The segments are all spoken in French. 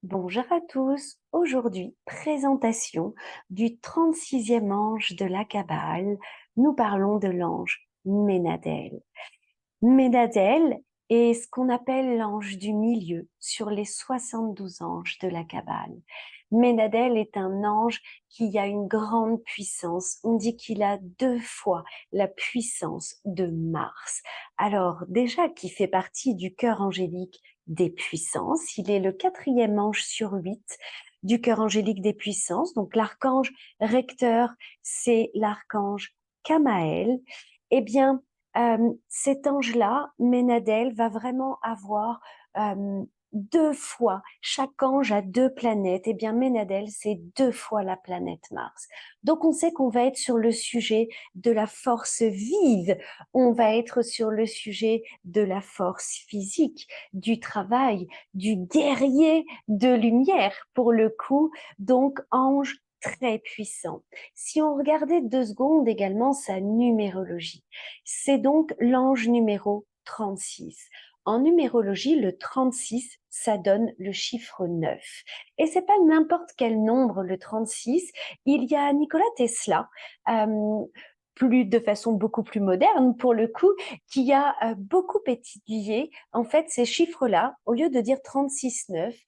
Bonjour à tous. Aujourd'hui, présentation du 36e ange de la Kabbale. Nous parlons de l'ange Ménadel. Ménadel est ce qu'on appelle l'ange du milieu sur les 72 anges de la Kabbale. Ménadel est un ange qui a une grande puissance. On dit qu'il a 2 fois la puissance de Mars. Alors déjà, qui fait partie du cœur angélique des puissances. Il est le 4e ange sur 8 du cœur angélique des puissances. Donc l'archange recteur, c'est l'archange Kamaël. Eh bien, cet ange-là, Ménadel, va vraiment avoir 2 fois, chaque ange a 2 planètes, et bien Ménadel, c'est 2 fois la planète Mars. Donc on sait qu'on va être sur le sujet de la force vive, on va être sur le sujet de la force physique, du travail, du guerrier de lumière pour le coup, donc ange très puissant. Si on regardait 2 secondes également sa numérologie, c'est donc l'ange numéro 36. En numérologie, le 36, ça donne le chiffre 9. Et c'est pas n'importe quel nombre, le 36. Il y a Nikola Tesla, euh, plus de façon beaucoup plus moderne pour le coup, qui a beaucoup étudié en fait ces chiffres-là. Au lieu de dire 36,9,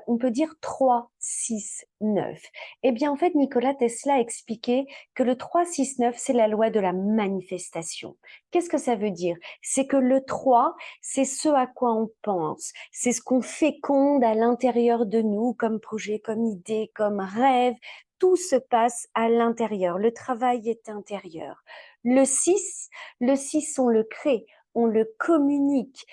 on peut dire 3,6,9. Eh bien en fait, Nikola Tesla expliquait que le 3,6,9, c'est la loi de la manifestation. Qu'est-ce que ça veut dire? C'est que le 3, c'est ce à quoi on pense, c'est ce qu'on féconde à l'intérieur de nous comme projet, comme idée, comme rêve. Tout se passe à l'intérieur. Le travail est intérieur. Le 6, on le crée, on le communique,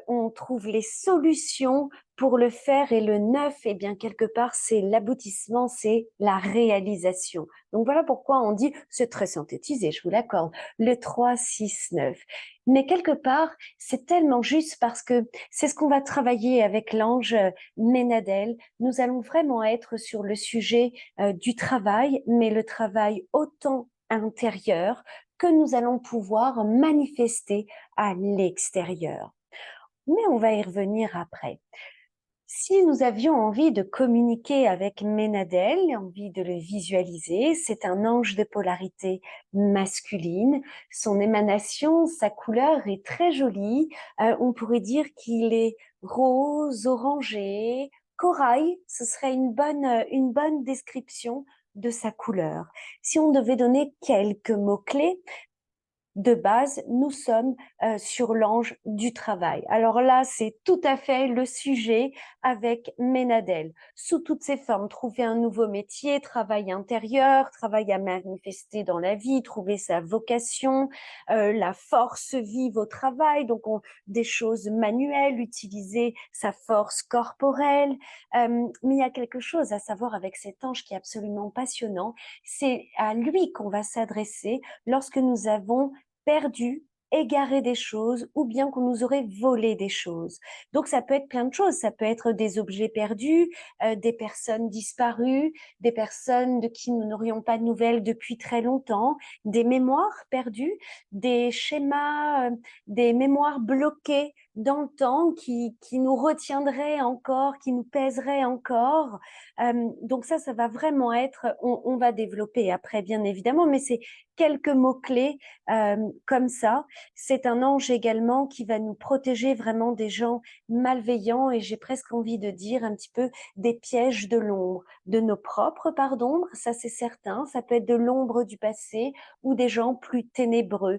on trouve les solutions pour le faire. Et le 9, eh bien, quelque part, c'est l'aboutissement, c'est la réalisation. Donc voilà pourquoi on dit, c'est très synthétisé, je vous l'accorde, le 3, 6, 9. Mais quelque part, c'est tellement juste parce que c'est ce qu'on va travailler avec l'ange Ménadel. Nous allons vraiment être sur le sujet du travail, mais le travail autant intérieur que nous allons pouvoir manifester à l'extérieur. Mais on va y revenir après. Si nous avions envie de communiquer avec Ménadel, envie de le visualiser, c'est un ange de polarité masculine. Son émanation, sa couleur est très jolie. On pourrait dire qu'il est rose, orangé, corail. Ce serait une bonne description de sa couleur. Si on devait donner quelques mots-clés, de base, nous sommes sur l'ange du travail. Alors là, c'est tout à fait le sujet avec Ménadel. Sous toutes ses formes, trouver un nouveau métier, travail intérieur, travail à manifester dans la vie, trouver sa vocation, la force vive au travail, donc des choses manuelles, utiliser sa force corporelle. Mais il y a quelque chose à savoir avec cet ange qui est absolument passionnant. C'est à lui qu'on va s'adresser lorsque nous avons perdu, égaré des choses ou bien qu'on nous aurait volé des choses. Donc ça peut être plein de choses, ça peut être des objets perdus, des personnes disparues, des personnes de qui nous n'aurions pas de nouvelles depuis très longtemps, des mémoires perdues, des schémas, des mémoires bloquées dans le temps qui nous retiendraient encore, qui nous pèseraient encore. Donc ça va vraiment être, on va développer après bien évidemment, mais c'est quelques mots-clés comme ça. C'est un ange également qui va nous protéger vraiment des gens malveillants et j'ai presque envie de dire un petit peu des pièges de l'ombre, de nos propres parts d'ombre, ça c'est certain, ça peut être de l'ombre du passé ou des gens plus ténébreux.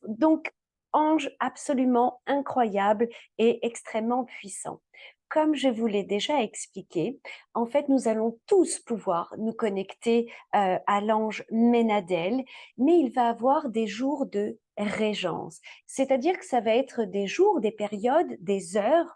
Donc, ange absolument incroyable et extrêmement puissant. Comme je vous l'ai déjà expliqué, en fait, nous allons tous pouvoir nous connecter à l'ange Ménadel, mais il va avoir des jours de régence. C'est-à-dire que ça va être des jours, des périodes, des heures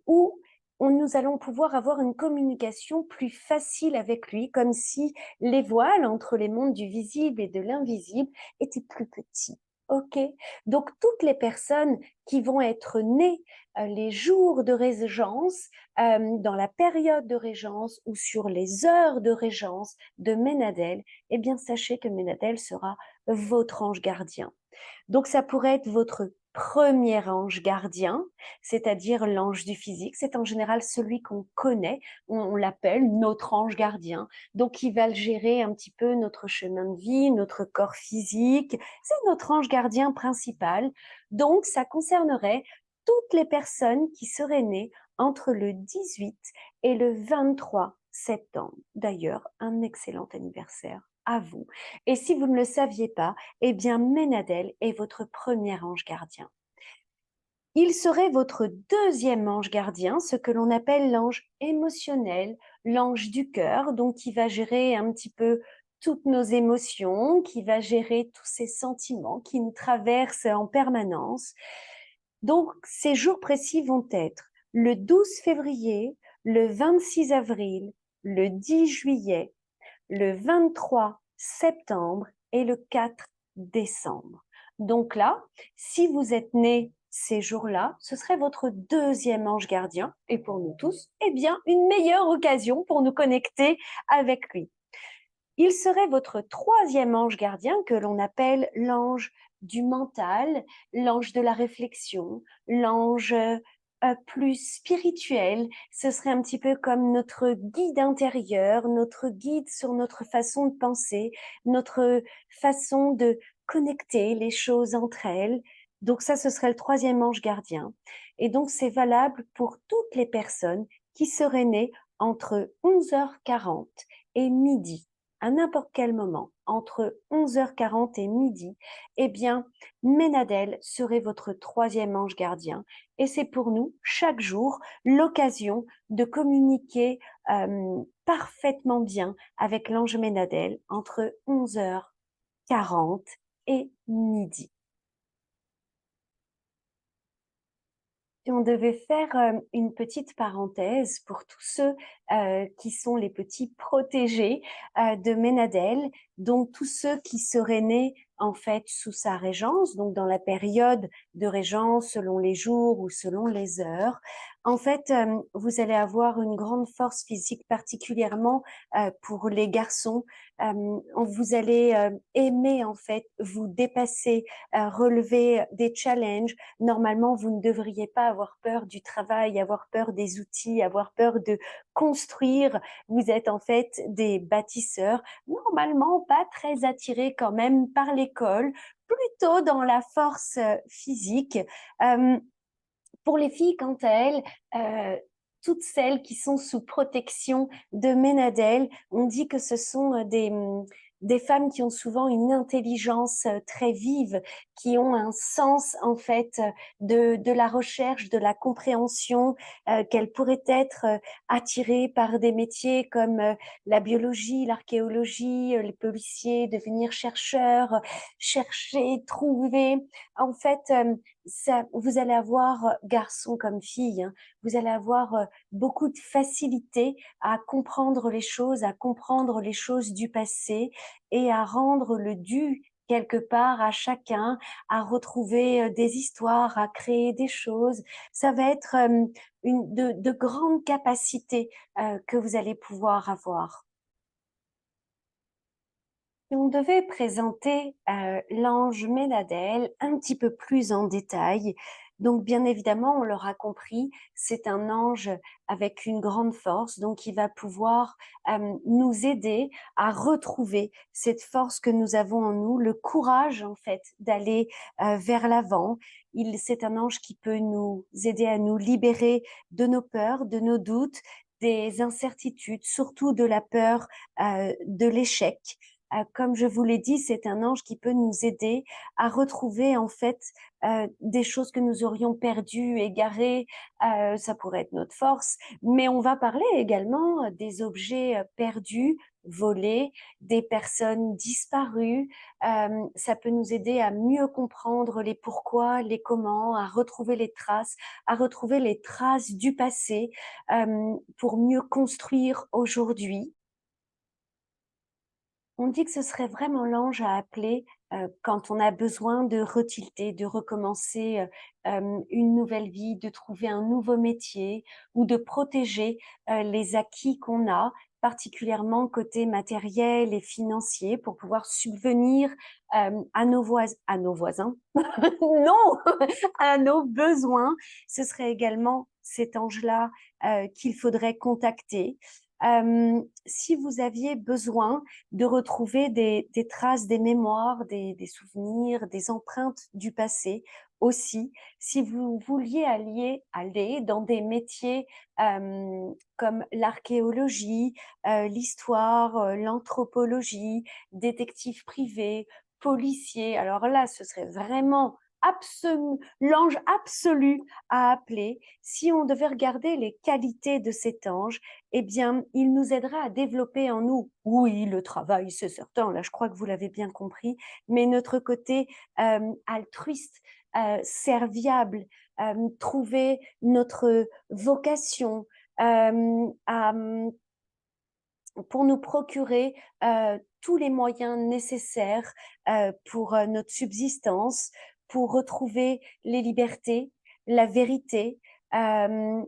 où nous allons pouvoir avoir une communication plus facile avec lui, comme si les voiles entre les mondes du visible et de l'invisible étaient plus petits. OK? Donc, toutes les personnes qui vont être nées les jours de régence, dans la période de régence ou sur les heures de régence de Ménadel, eh bien, sachez que Ménadel sera votre ange gardien. Donc, ça pourrait être votre premier ange gardien, c'est-à-dire l'ange du physique. C'est en général celui qu'on connaît, on l'appelle notre ange gardien. Donc, il va gérer un petit peu notre chemin de vie, notre corps physique. C'est notre ange gardien principal. Donc, ça concernerait toutes les personnes qui seraient nées entre le 18 et le 23 septembre. D'ailleurs, un excellent anniversaire à vous. Et si vous ne le saviez pas, eh bien, Ménadel est votre premier ange gardien. Il serait votre deuxième ange gardien, ce que l'on appelle l'ange émotionnel, l'ange du cœur, donc qui va gérer un petit peu toutes nos émotions, qui va gérer tous ces sentiments qui nous traversent en permanence. Donc, ces jours précis vont être le 12 février, le 26 avril, le 10 juillet, le 23 septembre et le 4 décembre. Donc là, si vous êtes né ces jours-là, ce serait votre deuxième ange gardien et pour nous tous, eh bien, une meilleure occasion pour nous connecter avec lui. Il serait votre troisième ange gardien que l'on appelle l'ange du mental, l'ange de la réflexion, l'ange plus spirituel. Ce serait un petit peu comme notre guide intérieur, notre guide sur notre façon de penser, notre façon de connecter les choses entre elles. Donc ça, ce serait le troisième ange gardien. Et donc, c'est valable pour toutes les personnes qui seraient nées entre 11h40 et midi à n'importe quel moment, entre 11h40 et midi, eh bien, Ménadel serait votre troisième ange gardien. Et c'est pour nous, chaque jour, l'occasion de communiquer parfaitement bien avec l'ange Ménadel entre 11h40 et midi. Si on devait faire une petite parenthèse pour tous ceux qui sont les petits protégés de Ménadel, donc tous ceux qui seraient nés en fait sous sa régence, donc dans la période de régence selon les jours ou selon les heures, en fait, vous allez avoir une grande force physique, particulièrement pour les garçons. Vous allez aimer en fait vous dépasser, relever des challenges. Normalement, vous ne devriez pas avoir peur du travail, avoir peur des outils, avoir peur de construire. Vous êtes en fait des bâtisseurs, normalement pas très attirés quand même par l'école, plutôt dans la force physique. Euh, pour les filles, quant à elles, toutes celles qui sont sous protection de Ménadel, on dit que ce sont des femmes qui ont souvent une intelligence très vive, qui ont un sens en fait de la recherche, de la compréhension, qu'elles pourraient être attirées par des métiers comme la biologie, l'archéologie, les policiers, devenir chercheurs, chercher, trouver. En fait, ça, vous allez avoir, garçon comme fille, hein, vous allez avoir beaucoup de facilité à comprendre les choses du passé et à rendre le dû quelque part à chacun, à retrouver des histoires, à créer des choses. Ça va être de grandes capacités que vous allez pouvoir avoir. Si on devait présenter l'ange Ménadel un petit peu plus en détail, donc bien évidemment, on l'aura compris, c'est un ange avec une grande force, donc il va pouvoir nous aider à retrouver cette force que nous avons en nous, le courage en fait d'aller vers l'avant. C'est un ange qui peut nous aider à nous libérer de nos peurs, de nos doutes, des incertitudes, surtout de la peur de l'échec. Comme je vous l'ai dit, c'est un ange qui peut nous aider à retrouver en fait des choses que nous aurions perdues, égarées. Ça pourrait être notre force, mais on va parler également des objets perdus, volés, des personnes disparues. Ça peut nous aider à mieux comprendre les pourquoi, les comment, à retrouver les traces du passé pour mieux construire aujourd'hui. On dit que ce serait vraiment l'ange à appeler quand on a besoin de retilter, de recommencer une nouvelle vie, de trouver un nouveau métier ou de protéger les acquis qu'on a particulièrement côté matériel et financier pour pouvoir subvenir, à nos voisins, non, à nos besoins. Ce serait également cet ange-là, qu'il faudrait contacter. Si vous aviez besoin de retrouver des traces, des mémoires, des souvenirs, des empreintes du passé aussi, si vous vouliez aller dans des métiers comme l'archéologie, l'histoire, l'anthropologie, détective privé, policier, alors là, ce serait vraiment l'ange absolu à appeler. Si on devait regarder les qualités de cet ange, eh bien, il nous aidera à développer en nous, oui, le travail, c'est certain, là, je crois que vous l'avez bien compris, mais notre côté altruiste, serviable, trouver notre vocation, à, pour nous procurer tous les moyens nécessaires pour notre subsistance, pour retrouver les libertés, la vérité, euh,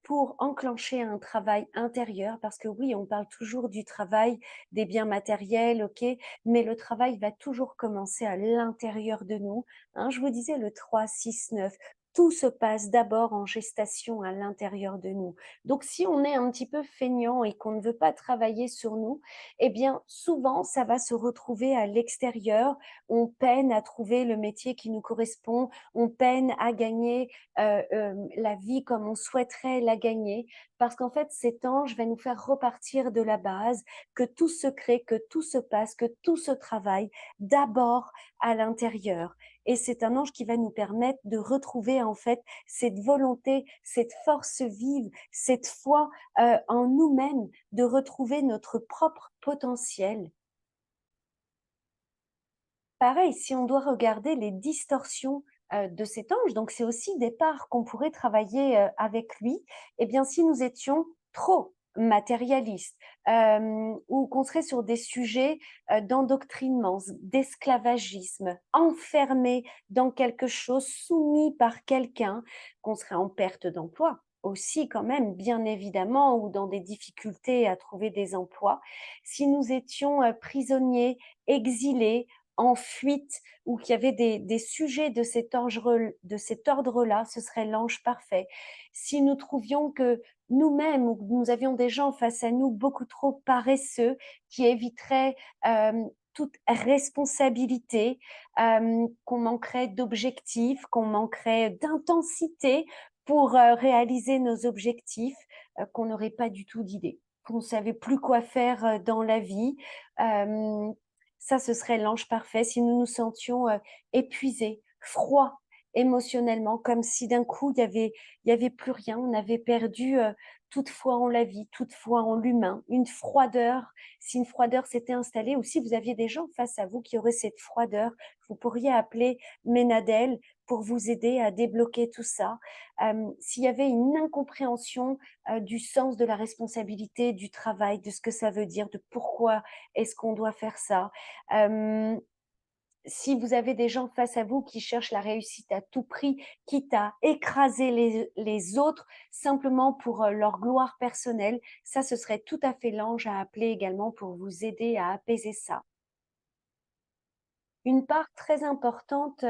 pour enclencher un travail intérieur, parce que oui, on parle toujours du travail, des biens matériels, ok, mais le travail va toujours commencer à l'intérieur de nous. Hein, je vous disais le 3, 6, 9. Tout se passe d'abord en gestation à l'intérieur de nous. Donc, si on est un petit peu feignant et qu'on ne veut pas travailler sur nous, eh bien, souvent, ça va se retrouver à l'extérieur. On peine à trouver le métier qui nous correspond. On peine à gagner la vie comme on souhaiterait la gagner, parce qu'en fait, cet ange va nous faire repartir de la base, que tout se crée, que tout se passe, que tout se travaille d'abord à l'intérieur. Et c'est un ange qui va nous permettre de retrouver en fait cette volonté, cette force vive, cette foi en nous-mêmes, de retrouver notre propre potentiel. Pareil, si on doit regarder les distorsions de cet ange, donc c'est aussi des parts qu'on pourrait travailler avec lui, eh bien si nous étions trop matérialistes ou qu'on serait sur des sujets d'endoctrinement, d'esclavagisme, enfermés dans quelque chose, soumis par quelqu'un, qu'on serait en perte d'emploi aussi quand même, bien évidemment, ou dans des difficultés à trouver des emplois, si nous étions prisonniers, exilés, en fuite ou qu'il y avait des sujets de cet ordre-là, ce serait l'ange parfait. Si nous trouvions que nous-mêmes ou que nous avions des gens face à nous beaucoup trop paresseux qui éviteraient toute responsabilité, qu'on manquerait d'objectifs, qu'on manquerait d'intensité pour réaliser nos objectifs, qu'on n'aurait pas du tout d'idée, qu'on ne savait plus quoi faire dans la vie. Euh, Ça, ce serait l'ange parfait si nous nous sentions épuisés, froids émotionnellement, comme si d'un coup, il y avait plus rien, on avait perdu toute foi en la vie, toute foi en l'humain, une froideur. Si une froideur s'était installée ou si vous aviez des gens face à vous qui auraient cette froideur, vous pourriez appeler Ménadel pour vous aider à débloquer tout ça. S'il y avait une incompréhension du sens de la responsabilité, du travail, de ce que ça veut dire, de pourquoi est-ce qu'on doit faire ça, si vous avez des gens face à vous qui cherchent la réussite à tout prix, quitte à écraser les autres simplement pour leur gloire personnelle, ça, ce serait tout à fait l'ange à appeler également pour vous aider à apaiser ça. Une part très importante,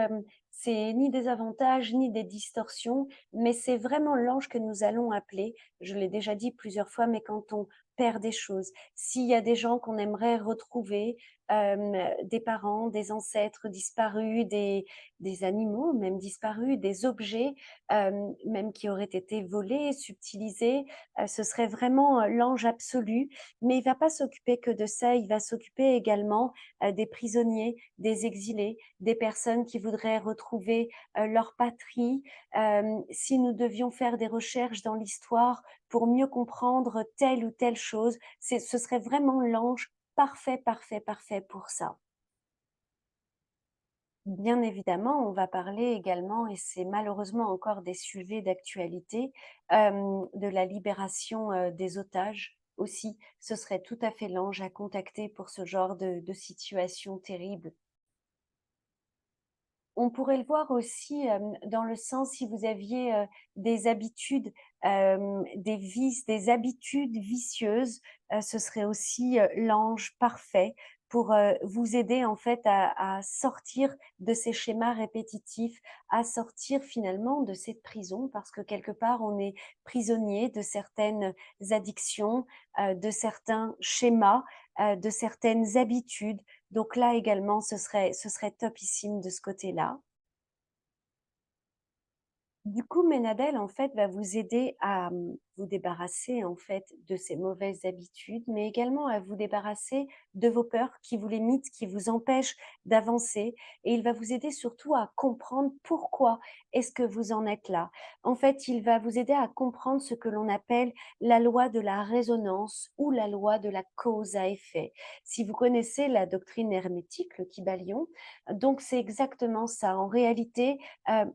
c'est ni des avantages ni des distorsions, mais c'est vraiment l'ange que nous allons appeler. Je l'ai déjà dit plusieurs fois, mais quand on perd des choses, s'il y a des gens qu'on aimerait retrouver, des parents, des ancêtres disparus, des animaux même disparus, des objets même qui auraient été volés, subtilisés, ce serait vraiment l'ange absolu. Mais il va pas s'occuper que de ça, il va s'occuper également des prisonniers, des exilés, des personnes qui voudraient retrouver leur patrie. Si nous devions faire des recherches dans l'histoire pour mieux comprendre telle ou telle chose, ce serait vraiment l'ange parfait, parfait, parfait pour ça. Bien évidemment, on va parler également, et c'est malheureusement encore des sujets d'actualité, de la libération des otages aussi. Ce serait tout à fait l'ange à contacter pour ce genre de situation terrible. On pourrait le voir aussi, dans le sens si vous aviez, des habitudes, des vices, des habitudes vicieuses, ce serait aussi, l'ange parfait pour, vous aider en fait à sortir de ces schémas répétitifs, à sortir finalement de cette prison parce que quelque part on est prisonnier de certaines addictions, de certains schémas, de certaines habitudes. Donc là également ce serait topissime de ce côté-là. Du coup, Ménadel, en fait, va vous aider à, vous débarrasser, en fait, de ces mauvaises habitudes, mais également à vous débarrasser de vos peurs qui vous limitent, qui vous empêchent d'avancer. Et il va vous aider surtout à comprendre pourquoi est-ce que vous en êtes là. En fait, il va vous aider à comprendre ce que l'on appelle la loi de la résonance ou la loi de la cause à effet. Si vous connaissez la doctrine hermétique, le Kybalion, donc c'est exactement ça. En réalité,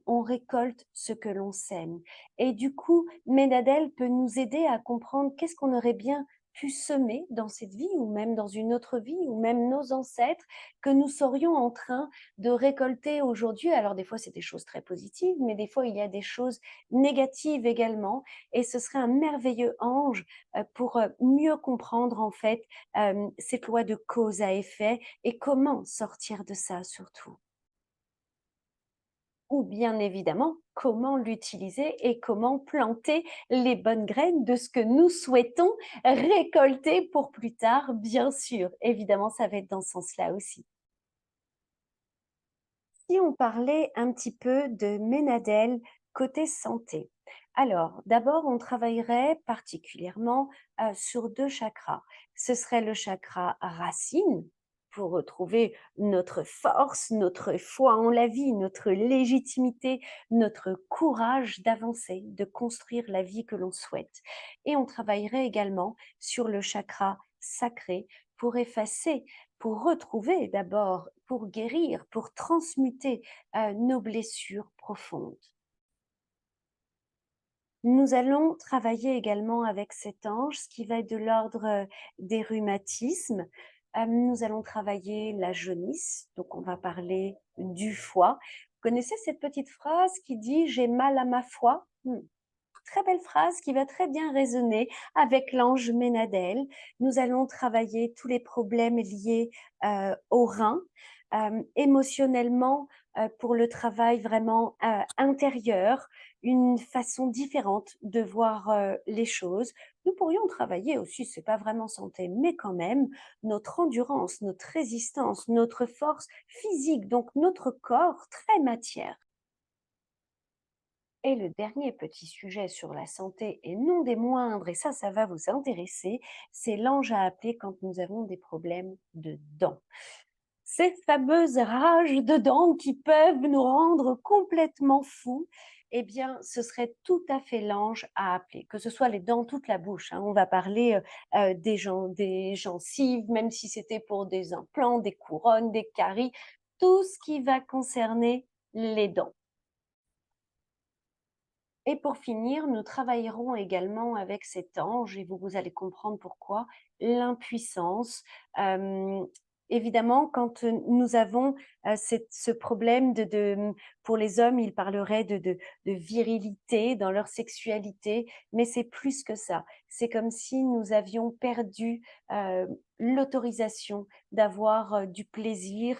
on récolte ce que l'on sème. Et du coup, Ménadel peut nous aider à comprendre qu'est-ce qu'on aurait bien pu semer dans cette vie ou même dans une autre vie ou même nos ancêtres que nous serions en train de récolter aujourd'hui. Alors des fois c'est des choses très positives, mais des fois il y a des choses négatives également. Et ce serait un merveilleux ange pour mieux comprendre en fait cette loi de cause à effet et comment sortir de ça surtout. Ou bien évidemment, comment l'utiliser et comment planter les bonnes graines de ce que nous souhaitons récolter pour plus tard, bien sûr. Évidemment, ça va être dans ce sens-là aussi. Si on parlait un petit peu de Ménadel côté santé. Alors, d'abord, on travaillerait particulièrement sur 2 chakras. Ce serait le chakra racine pour retrouver notre force, notre foi en la vie, notre légitimité, notre courage d'avancer, de construire la vie que l'on souhaite. Et on travaillerait également sur le chakra sacré pour effacer, pour retrouver d'abord, pour guérir, pour transmuter nos blessures profondes. Nous allons travailler également avec cet ange, ce qui va être de l'ordre des rhumatismes. Nous allons travailler la jaunisse, donc on va parler du foie. Vous connaissez cette petite phrase qui dit j'ai mal à ma foi? Très belle phrase qui va très bien résonner avec l'ange Ménadel. Nous allons travailler tous les problèmes liés aux reins, émotionnellement pour le travail vraiment intérieur, une façon différente de voir les choses. Nous pourrions travailler aussi, c'est pas vraiment santé, mais quand même, notre endurance, notre résistance, notre force physique, donc notre corps très matière. Et le dernier petit sujet sur la santé, et non des moindres, et ça va vous intéresser, c'est l'ange à appeler quand nous avons des problèmes de dents. Ces fameuses rages de dents qui peuvent nous rendre complètement fous, eh bien, ce serait tout à fait l'ange à appeler, que ce soit les dents, toute la bouche, hein. On va parler des gencives, même si c'était pour des implants, des couronnes, des caries, tout ce qui va concerner les dents. Et pour finir, nous travaillerons également avec cet ange, et vous allez comprendre pourquoi, l'impuissance. Euh, Évidemment, quand nous avons ce problème pour les hommes, ils parleraient de virilité dans leur sexualité, mais c'est plus que ça. C'est comme si nous avions perdu euh, l'autorisation d'avoir du plaisir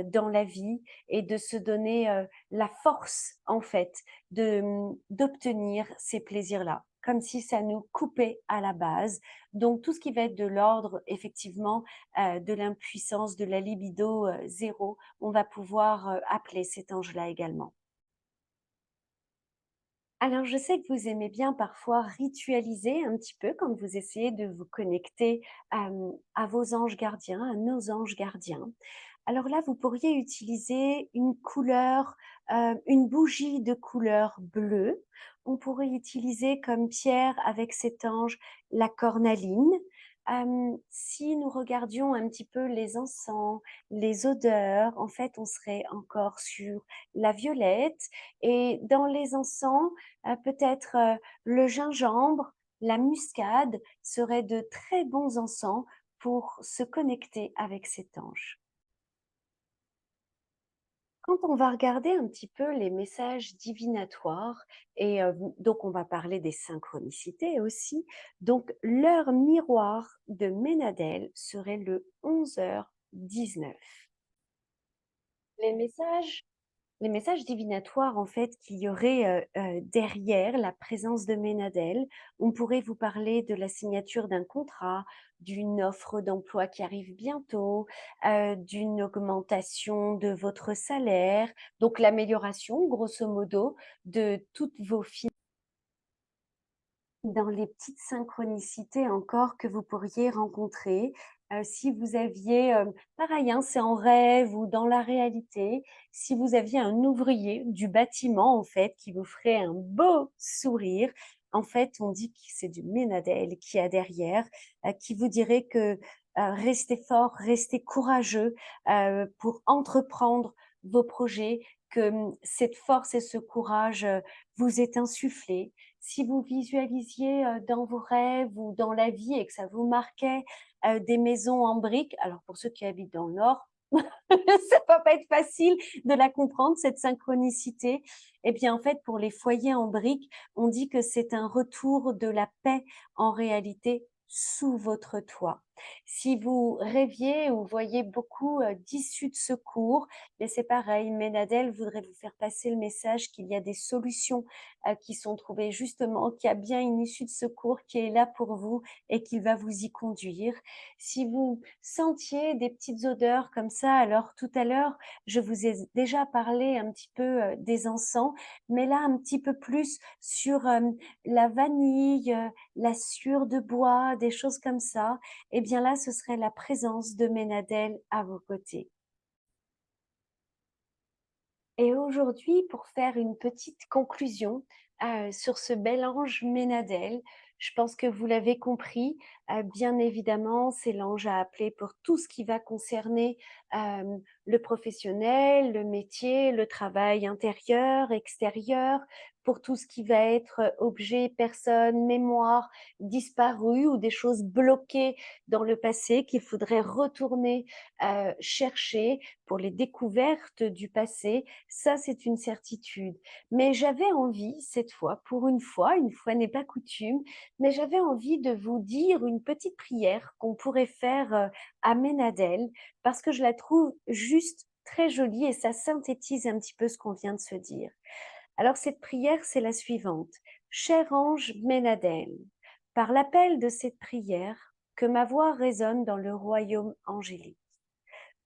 dans la vie et de se donner la force, en fait, d'obtenir ces plaisirs-là, comme si ça nous coupait à la base. Donc tout ce qui va être de l'ordre, effectivement, de l'impuissance, de la libido zéro, on va pouvoir appeler cet ange-là également. Alors, je sais que vous aimez bien parfois ritualiser un petit peu quand vous essayez de vous connecter à vos anges gardiens, à nos anges gardiens. Alors là, vous pourriez utiliser une couleur, une bougie de couleur bleue. On pourrait utiliser comme pierre avec cet ange la cornaline. Si nous regardions un petit peu les encens, les odeurs, en fait, on serait encore sur la violette. Et dans les encens, peut-être le gingembre, la muscade seraient de très bons encens pour se connecter avec cet ange. Quand on va regarder un petit peu les messages divinatoires et donc on va parler des synchronicités aussi, donc l'heure miroir de Ménadel serait le 11h19. Les messages Les messages divinatoires, en fait, qu'il y aurait derrière la présence de Ménadel, on pourrait vous parler de la signature d'un contrat, d'une offre d'emploi qui arrive bientôt, d'une augmentation de votre salaire, donc l'amélioration, grosso modo, de toutes vos finances dans les petites synchronicités encore que vous pourriez rencontrer. Si vous aviez, pareil, hein, c'est en rêve ou dans la réalité, si vous aviez un ouvrier du bâtiment, en fait, qui vous ferait un beau sourire, en fait, on dit que c'est du Ménadel qui a derrière, qui vous dirait que restez fort, restez courageux pour entreprendre vos projets, que cette force et ce courage vous est insufflé. Si vous visualisiez dans vos rêves ou dans la vie et que ça vous marquait des maisons en briques, alors pour ceux qui habitent dans le Nord, ça va pas être facile de la comprendre, cette synchronicité. Eh bien, en fait, pour les foyers en briques, on dit que c'est un retour de la paix en réalité sous votre toit. Si vous rêviez ou voyez beaucoup d'issues de secours, mais c'est pareil, Ménadel voudrait vous faire passer le message qu'il y a des solutions qui sont trouvées justement, qu'il y a bien une issue de secours qui est là pour vous et qu'il va vous y conduire. Si vous sentiez des petites odeurs comme ça, alors tout à l'heure, je vous ai déjà parlé un petit peu des encens, mais là un petit peu plus sur la vanille, la sciure de bois, des choses comme ça. Eh bien là, ce serait la présence de Ménadel à vos côtés. Et aujourd'hui, pour faire une petite conclusion sur ce bel ange Ménadel, je pense que vous l'avez compris, bien évidemment, c'est l'ange à appeler pour tout ce qui va concerner le professionnel, le métier, le travail intérieur, extérieur, pour tout ce qui va être objet, personne, mémoire disparu ou des choses bloquées dans le passé qu'il faudrait retourner chercher pour les découvertes du passé. Ça, c'est une certitude. Mais j'avais envie, cette fois, une fois n'est pas coutume, mais j'avais envie de vous dire une petite prière qu'on pourrait faire à Ménadel, parce que je la trouve juste très jolie et ça synthétise un petit peu ce qu'on vient de se dire. Alors cette prière, c'est la suivante. Cher ange Ménadel, par l'appel de cette prière, que ma voix résonne dans le royaume angélique.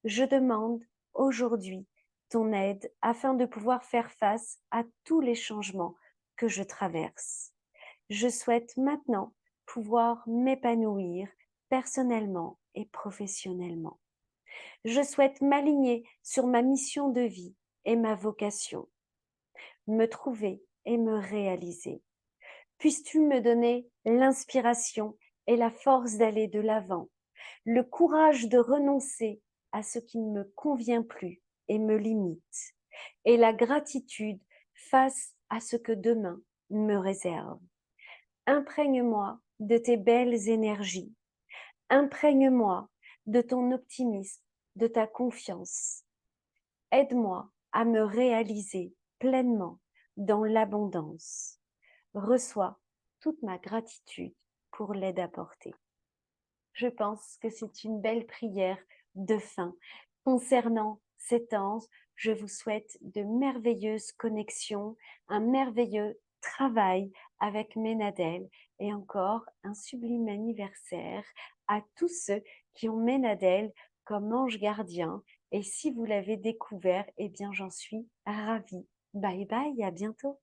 Je demande aujourd'hui ton aide afin de pouvoir faire face à tous les changements que je traverse. Je souhaite maintenant pouvoir m'épanouir personnellement et professionnellement. Je souhaite m'aligner sur ma mission de vie et ma vocation, me trouver et me réaliser. Puisses-tu me donner l'inspiration et la force d'aller de l'avant, le courage de renoncer à ce qui ne me convient plus et me limite, et la gratitude face à ce que demain me réserve. Imprègne-moi de tes belles énergies, imprègne-moi de ton optimisme, de ta confiance. Aide-moi à me réaliser pleinement dans l'abondance. Reçois toute ma gratitude pour l'aide apportée. Je pense que c'est une belle prière de fin. Concernant cet ange, je vous souhaite de merveilleuses connexions, un merveilleux travail avec Ménadel et encore un sublime anniversaire à tous ceux qui ont Ménadel comme ange gardien. Et si vous l'avez découvert, eh bien j'en suis ravie. Bye bye, à bientôt.